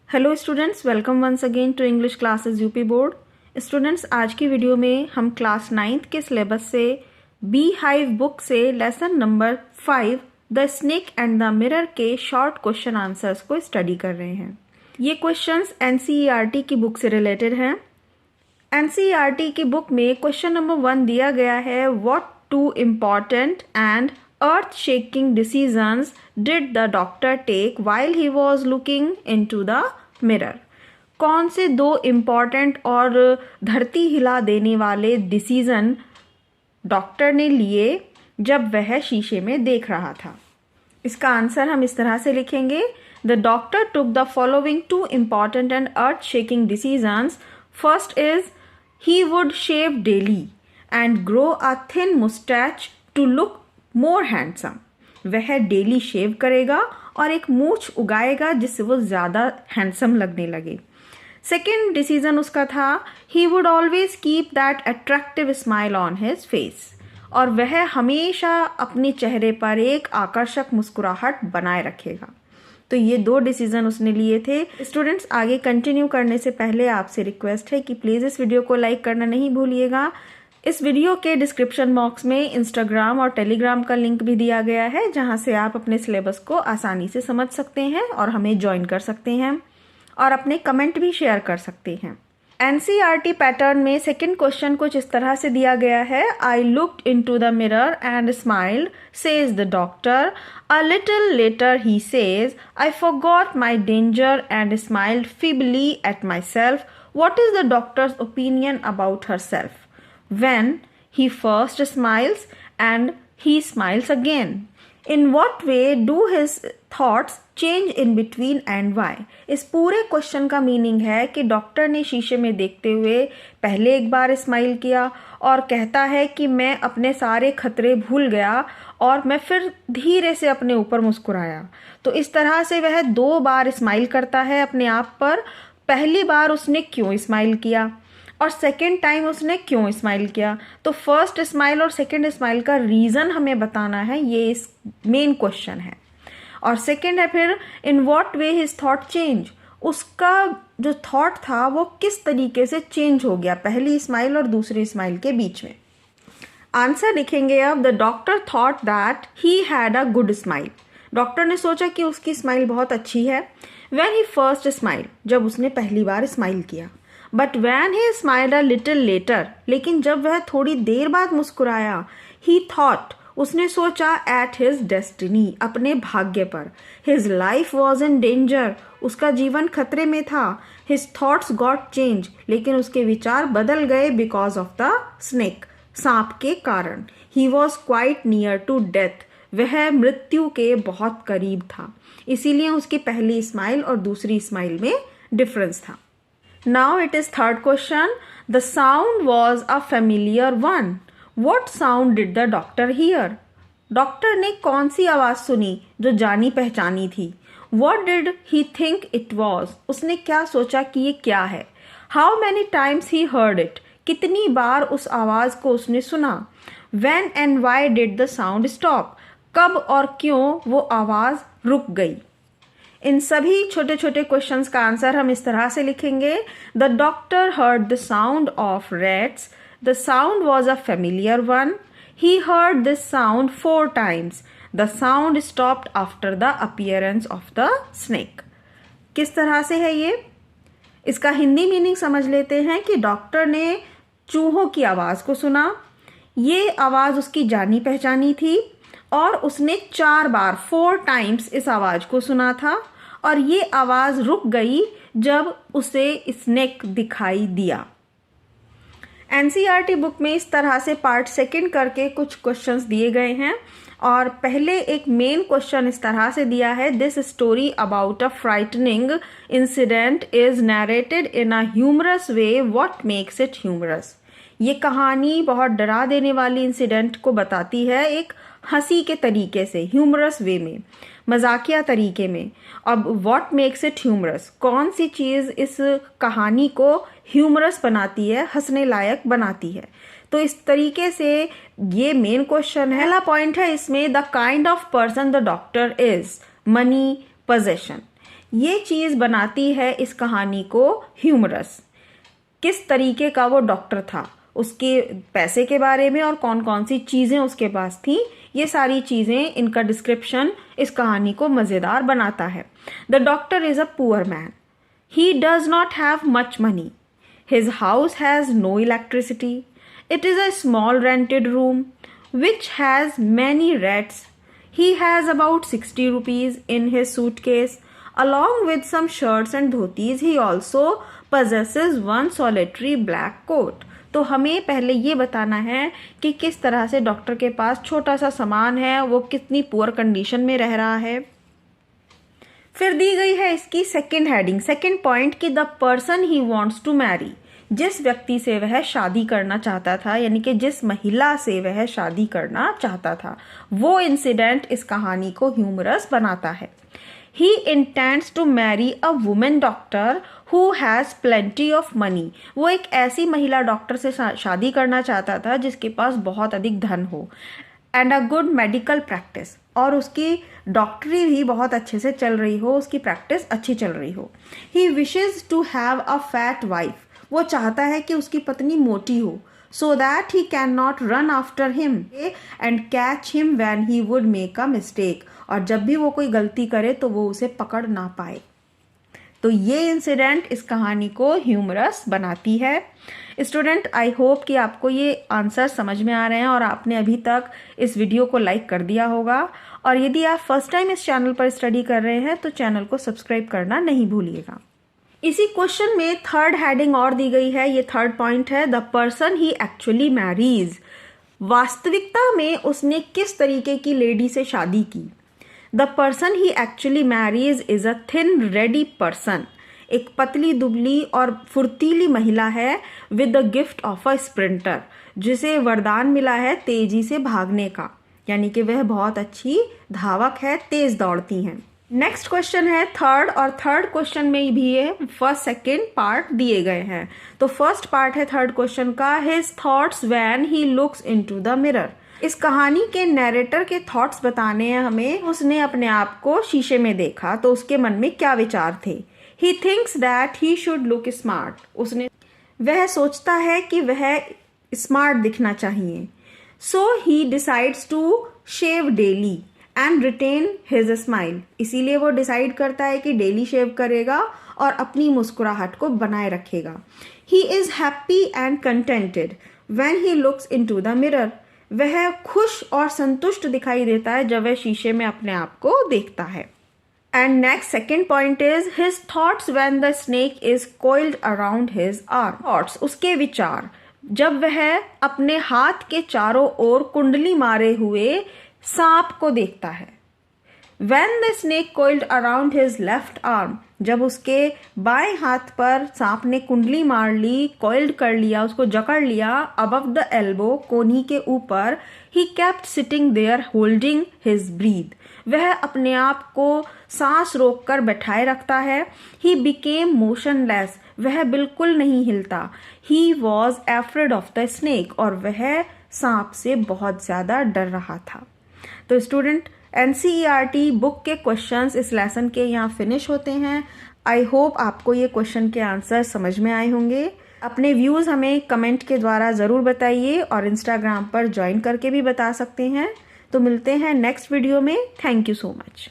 Hello students, welcome once again to English classes UP board. Students, आज की video में हम क्लास 9th के सिलेबस से बी हाइव बुक से lesson number 5 the snake and the mirror के short question answers को study कर रहे हैं। ये क्वेश्चंस एनसीईआरटी की बुक से रिलेटेड हैं। एनसीईआरटी की बुक में क्वेश्चन नंबर 1 दिया गया है, what two important and earth shaking decisions did the doctor take while he was looking into the mirror? कौन से दो इम्पॉर्टेंट और धरती हिला देने वाले डिसीजन डॉक्टर ने लिए जब वह शीशे में देख रहा था? इसका आंसर हम इस तरह से लिखेंगे, the doctor took the following two important and earth shaking decisions. First is he would shave daily and grow a thin mustache to look more handsome. वह डेली शेव करेगा और एक मूछ उगाएगा जिससे वो ज़्यादा हैंडसम लगने लगे। सेकेंड डिसीजन उसका था, he would always keep that attractive smile on his face. और वह हमेशा अपने चेहरे पर एक आकर्षक मुस्कुराहट बनाए रखेगा। तो ये दो डिसीजन उसने लिए थे। स्टूडेंट्स, आगे कंटिन्यू करने से पहले आपसे रिक्वेस्ट है कि प्लीज़ इस वीडियो को लाइक करना नहीं भूलिएगा। इस वीडियो के डिस्क्रिप्शन बॉक्स में इंस्टाग्राम और टेलीग्राम का लिंक भी दिया गया है, जहां से आप अपने सिलेबस को आसानी से समझ सकते हैं और हमें ज्वाइन कर सकते हैं और अपने कमेंट भी शेयर कर सकते हैं। एनसीईआरटी पैटर्न में सेकंड क्वेश्चन कुछ इस तरह से दिया गया है, I looked into the mirror and smiled, says the doctor. A little letter he says, I forgot my danger and smiled feebly at my self. What is the doctors opinion about her self? When he first smiles and he smiles again. In what way do his thoughts change in between and why? इस पूरे question का meaning है कि doctor ने शीशे में देखते हुए पहले एक बार स्माइल किया और कहता है कि मैं अपने सारे खतरे भूल गया और मैं फिर धीरे से अपने ऊपर मुस्कुराया। तो इस तरह से वह 2 बार स्माइल करता है अपने आप पर। पहली बार उसने क्यों स्माइल किया और सेकेंड टाइम उसने क्यों स्माइल किया। तो फर्स्ट स्माइल और सेकेंड स्माइल का रीज़न हमें बताना है, ये इस मेन क्वेश्चन है। और सेकेंड है फिर, in what way his thought change. उसका जो थॉट था वो किस तरीके से चेंज हो गया पहली स्माइल और दूसरी स्माइल के बीच में। आंसर लिखेंगे अब, the doctor thought that he had a good smile. Doctor ने सोचा कि उसकी स्माइल बहुत अच्छी है। व्हेन ही फर्स्ट स्माइल, जब उसने पहली बार स्माइल किया। But when he smiled a little letter, लेकिन जब वह थोड़ी देर बाद मुस्कुराया, ही थॉट, उसने सोचा, एट हिज डेस्टिनी, अपने भाग्य पर। His life was in danger, उसका जीवन खतरे में था। हिज थॉट्स गॉट चेंज, लेकिन उसके विचार बदल गए बिकॉज ऑफ द स्नेक, सांप के कारण। He was quite near to death, वह मृत्यु के बहुत करीब था। इसीलिए उसकी पहली स्माइल और दूसरी स्माइल में डिफरेंस था। Now it is third question. The sound was a familiar one. What sound did the doctor hear? Doctor ने कौन सी आवाज़ सुनी जो जानी पहचानी थी? What did he think it was? उसने क्या सोचा कि ये क्या है? How many times he heard it? कितनी बार उस आवाज़ को उसने सुना? When and why did the sound stop? कब और क्यों वो आवाज़ रुक गई? इन सभी छोटे छोटे क्वेश्चंस का आंसर हम इस तरह से लिखेंगे, the doctor heard the sound of rats, the sound was a familiar one, he heard this sound 4 times, the sound stopped after the appearance of the snake. किस तरह से है ये? इसका हिंदी मीनिंग समझ लेते हैं कि डॉक्टर ने चूहों की आवाज़ को सुना। ये आवाज़ उसकी जानी पहचानी थी और उसने 4 बार 4 times इस आवाज़ को सुना था और ये आवाज़ रुक गई जब उसे स्नेक दिखाई दिया। एनसीईआरटी बुक में इस तरह से पार्ट 2 करके कुछ क्वेश्चंस दिए गए हैं और पहले एक मेन क्वेश्चन इस तरह से दिया है, this story about a frightening incident is narrated in a humorous way, what makes it humorous. ये कहानी बहुत डरा देने वाली इंसिडेंट को बताती है एक हंसी के तरीके से, ह्यूमरस वे में, मजाकिया तरीके में। अब व्हाट मेक्स इट ह्यूमरस, कौन सी चीज़ इस कहानी को ह्यूमरस बनाती है, हंसने लायक बनाती है। तो इस तरीके से ये मेन क्वेश्चन है। पहला पॉइंट है इसमें, the kind of person the doctor is, money, possession. ये चीज़ बनाती है इस कहानी को ह्यूमरस। किस तरीके का वो डॉक्टर था, उसके पैसे के बारे में और कौन कौन सी चीज़ें उसके पास थी, ये सारी चीज़ें, इनका डिस्क्रिप्शन इस कहानी को मज़ेदार बनाता है। The doctor is a poor man. He does not have much money. His house has no electricity. It is a small rented room which has many rats. He has about 60 rupees in his suitcase. Along with some shirts and dhotis, he also possesses one solitary black coat. तो हमें पहले ये बताना है कि किस तरह से डॉक्टर के पास छोटा सा सामान है, वो कितनी पुअर कंडीशन में रह रहा है। फिर दी गई है इसकी सेकंड हेडिंग, सेकंड पॉइंट कि the person he wants to marry, जिस व्यक्ति से वह शादी करना चाहता था, यानी कि जिस महिला से वह शादी करना चाहता था, वो इंसिडेंट इस कहानी को ह्यूमरस बनाता है। He intends to marry a woman doctor who has plenty of money. वो एक ऐसी महिला डॉक्टर से शादी करना चाहता था जिसके पास बहुत अधिक धन हो। And a good medical practice, और उसकी डॉक्टरी भी बहुत अच्छे से चल रही हो, उसकी प्रैक्टिस अच्छी चल रही हो। He wishes to have a fat wife. वो चाहता है कि उसकी पत्नी मोटी हो, so that he cannot run after him and catch him when he would make a mistake. और जब भी वो कोई गलती करे तो वो उसे पकड़ ना पाए। तो ये इंसिडेंट इस कहानी को ह्यूमरस बनाती है। स्टूडेंट, आई होप कि आपको ये आंसर समझ में आ रहे हैं और आपने अभी तक इस वीडियो को लाइक कर दिया होगा। और यदि आप फर्स्ट टाइम इस चैनल पर स्टडी कर रहे हैं तो चैनल को सब्सक्राइब करना नहीं भूलिएगा। इसी क्वेश्चन में थर्ड हेडिंग और दी गई है, ये थर्ड पॉइंट है, the person he actually marries. वास्तविकता में उसने किस तरीके की लेडी से शादी की। The person he actually marries is a thin ready person. एक पतली दुबली और फुर्तीली महिला है with the gift of a sprinter, जिसे वरदान मिला है तेजी से भागने का, यानी कि वह बहुत अच्छी धावक है, तेज दौड़ती हैं। नेक्स्ट क्वेश्चन है थर्ड, और थर्ड क्वेश्चन में भी ये फर्स्ट सेकेंड पार्ट दिए गए हैं। तो फर्स्ट पार्ट है थर्ड क्वेश्चन का, his thoughts when he looks into the mirror. इस कहानी के नैरेटर के थॉट्स बताने हैं हमें। उसने अपने आप को शीशे में देखा तो उसके मन में क्या विचार थे। He thinks that he should look smart. वह सोचता है कि वह स्मार्ट दिखना चाहिए। So he decides to shave daily and retain his smile. इसीलिए वो डिसाइड करता है कि डेली शेव करेगा और अपनी मुस्कुराहट को बनाए रखेगा। He is happy and contented when he looks into the mirror. वह खुश और संतुष्ट दिखाई देता है जब वह शीशे में अपने आप को देखता है। And next second point is his thoughts when the snake is coiled around his arm. Thoughts, उसके विचार, जब वह अपने हाथ के चारों ओर कुंडली मारे हुए सांप को देखता है। When the snake coiled around his left arm, जब उसके बाएं हाथ पर सांप ने कुंडली मार ली, कॉइल्ड कर लिया, उसको जकड़ लिया, above the elbow, कोहनी के ऊपर, he kept sitting there holding his breath. वह अपने आप को सांस रोककर बैठाए रखता है। He became motionless, वह बिल्कुल नहीं हिलता। He was afraid of the snake, और वह सांप से बहुत ज्यादा डर रहा था। तो स्टूडेंट, NCERT बुक के क्वेश्चंस इस लेसन के यहाँ फिनिश होते हैं। आई होप आपको ये क्वेश्चन के आंसर समझ में आए होंगे। अपने व्यूज़ हमें कमेंट के द्वारा ज़रूर बताइए और इंस्टाग्राम पर ज्वाइन करके भी बता सकते हैं। तो मिलते हैं नेक्स्ट वीडियो में। Thank you so much.